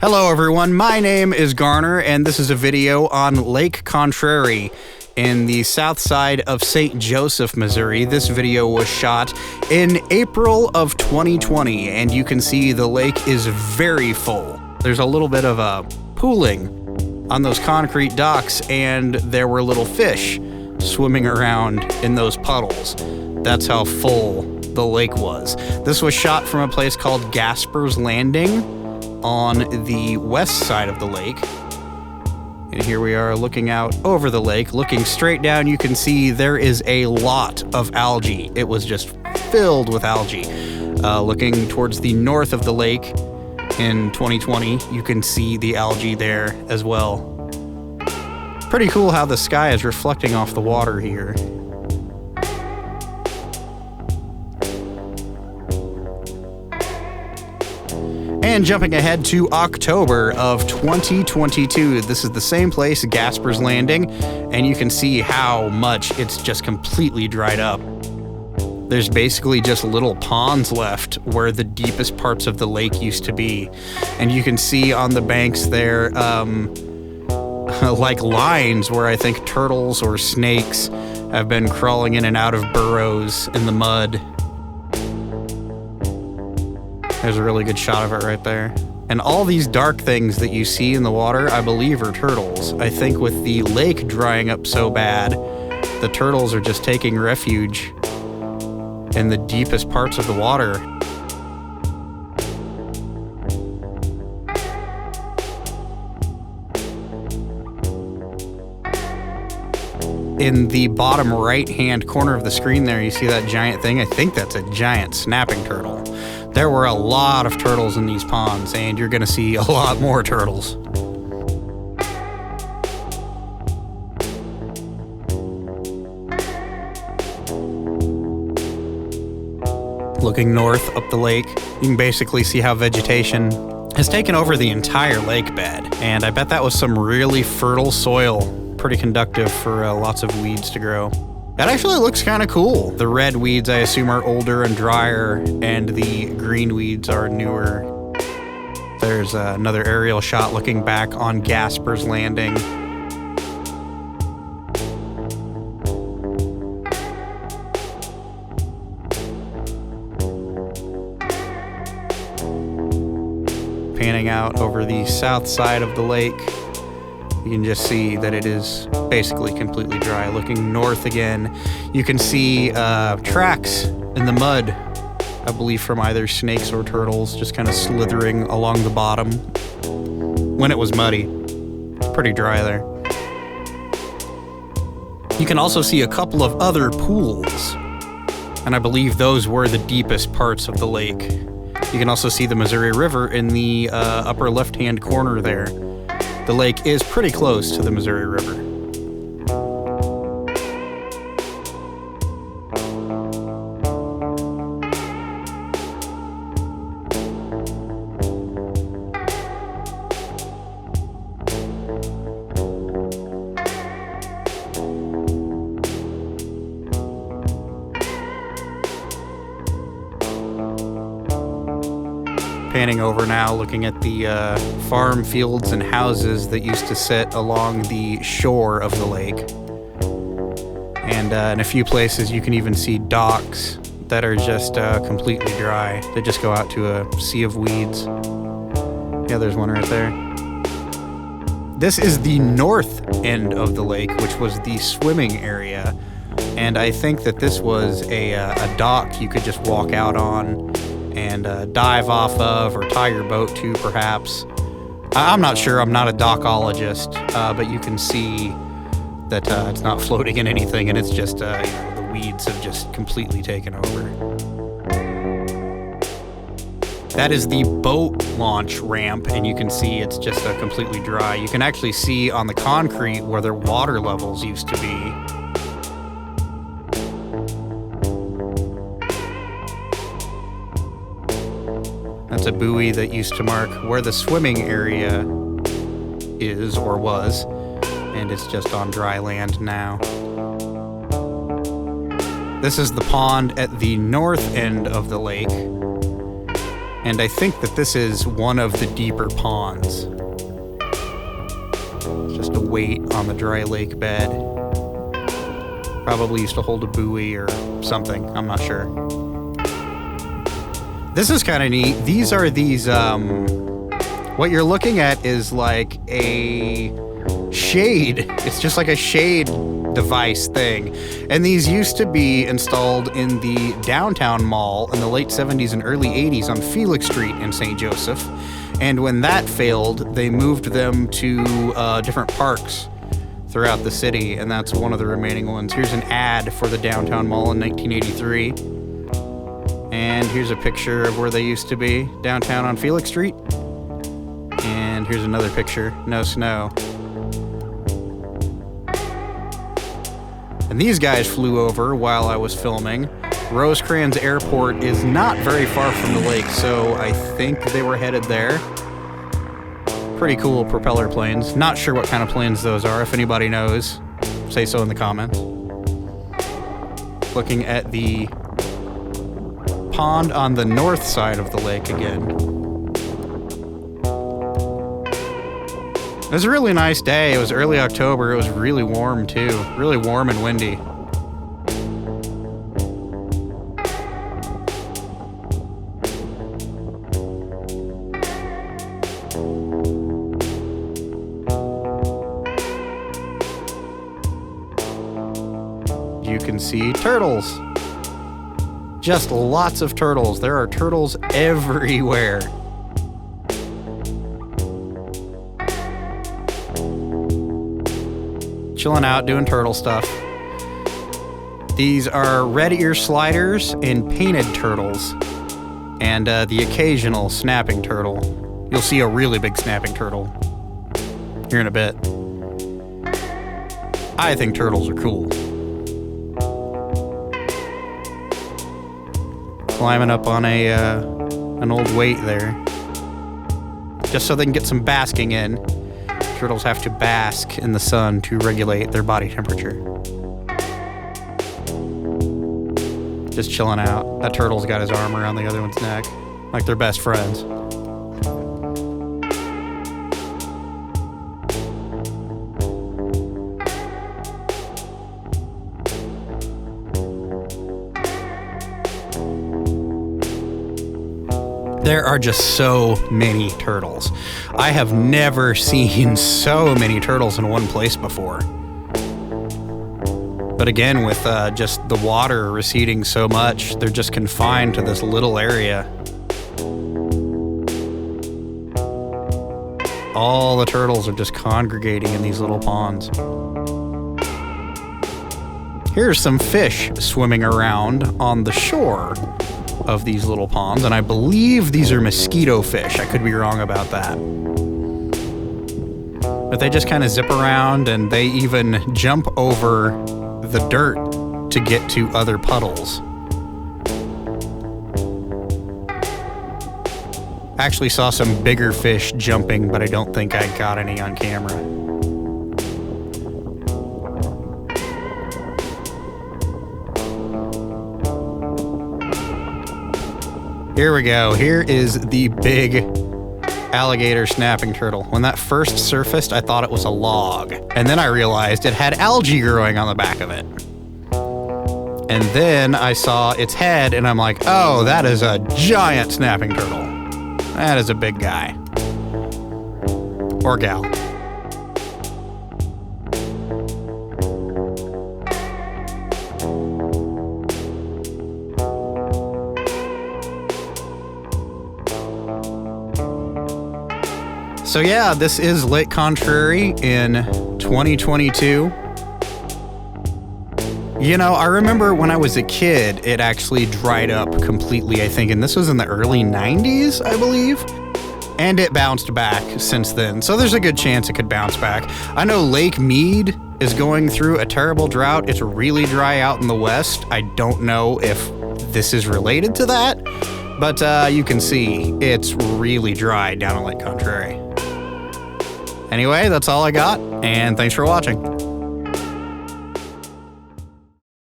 Hello everyone, my name is Garner and this is a video on Lake Contrary in the south side of St. Joseph, Missouri. This video was shot in April of 2020 and you can see the lake is very full. There's a little bit of a pooling on those concrete docks and there were little fish swimming around in those puddles. That's how full the lake was. This was shot from a place called Gasper's Landing on the west side of the lake. And here we are looking out over the lake. Looking straight down, you can see there is a lot of algae. It was just filled with algae. Looking towards the north of the lake in 2020, you can see the algae there as well. Pretty cool how the sky is reflecting off the water here. And jumping ahead to October of 2022, this is the same place, Gasper's Landing, and you can see how much it's just completely dried up. There's basically just little ponds left where the deepest parts of the lake used to be. And you can see on the banks there, like lines where I think turtles or snakes have been crawling in and out of burrows in the mud. There's a really good shot of it right there. And all these dark things that you see in the water, I believe are turtles. I think with the lake drying up so bad, the turtles are just taking refuge in the deepest parts of the water. In the bottom right-hand corner of the screen there, you see that giant thing? I think that's a giant snapping turtle. There were a lot of turtles in these ponds, and you're gonna see a lot more turtles. Looking north up the lake, you can basically see how vegetation has taken over the entire lake bed, and I bet that was some really fertile soil. Pretty conductive for lots of weeds to grow. That actually looks kind of cool. The red weeds, I assume, are older and drier, and the green weeds are newer. There's another aerial shot looking back on Gasper's Landing. Panning out over the south side of the lake, you can just see that it is basically completely dry. Looking north again, you can see tracks in the mud, I believe from either snakes or turtles, just kind of slithering along the bottom when it was muddy. It's pretty dry there. You can also see a couple of other pools, and I believe those were the deepest parts of the lake. You can also see the Missouri River in the upper left-hand corner there. The lake is pretty close to the Missouri River. Panning over now, looking at the farm fields and houses that used to sit along the shore of the lake. And in a few places you can even see docks that are just completely dry. They just go out to a sea of weeds. Yeah, there's one right there. This is the north end of the lake, which was the swimming area. And I think that this was a dock you could just walk out on and dive off of, or tie your boat to, perhaps. I'm not sure, I'm not a dockologist, but you can see that it's not floating in anything, and it's just, the weeds have just completely taken over. That is the boat launch ramp, and you can see it's just completely dry. You can actually see on the concrete where their water levels used to be. That's a buoy that used to mark where the swimming area is or was, and it's just on dry land now. This is the pond at the north end of the lake. And I think that this is one of the deeper ponds. Just a weight on the dry lake bed. Probably used to hold a buoy or something. I'm not sure. This is kind of neat. These are these, what you're looking at is like a shade. It's just like a shade device thing. And these used to be installed in the downtown mall in the late 70s and early 80s on Felix Street in St. Joseph. And when that failed, they moved them to different parks throughout the city, and that's one of the remaining ones. Here's an ad for the downtown mall in 1983. And here's a picture of where they used to be, downtown on Felix Street. And here's another picture, no snow. And these guys flew over while I was filming. Rosecrans Airport is not very far from the lake, so I think they were headed there. Pretty cool propeller planes. Not sure what kind of planes those are. If anybody knows, say so in the comments. Looking at the pond on the north side of the lake again. It was a really nice day. It was early October. It was really warm too. Really warm and windy. You can see turtles. Just lots of turtles. There are turtles everywhere. Chilling out, doing turtle stuff. These are red ear sliders and painted turtles. And the occasional snapping turtle. You'll see a really big snapping turtle here in a bit. I think turtles are cool. Climbing up on an old weight there. Just so they can get some basking in. Turtles have to bask in the sun to regulate their body temperature. Just chilling out. That turtle's got his arm around the other one's neck. Like they're best friends. There are just so many turtles. I have never seen so many turtles in one place before. But again, with just the water receding so much, they're just confined to this little area. All the turtles are just congregating in these little ponds. Here's some fish swimming around on the shore of these little ponds, and I believe these are mosquito fish. I could be wrong about that. But they just kind of zip around, and they even jump over the dirt to get to other puddles. Actually saw some bigger fish jumping, but I don't think I got any on camera. Here we go. Here is the big alligator snapping turtle. When that first surfaced, I thought it was a log. And then I realized it had algae growing on the back of it. And then I saw its head, and I'm like, oh, that is a giant snapping turtle. That is a big guy. Or gal. So yeah, this is Lake Contrary in 2022. You know, I remember when I was a kid, it actually dried up completely, I think, and this was in the early 90s, I believe. And it bounced back since then, so there's a good chance it could bounce back. I know Lake Mead is going through a terrible drought. It's really dry out in the west. I don't know if this is related to that, but you can see it's really dry down at Lake Contrary. Anyway, that's all I got, and thanks for watching.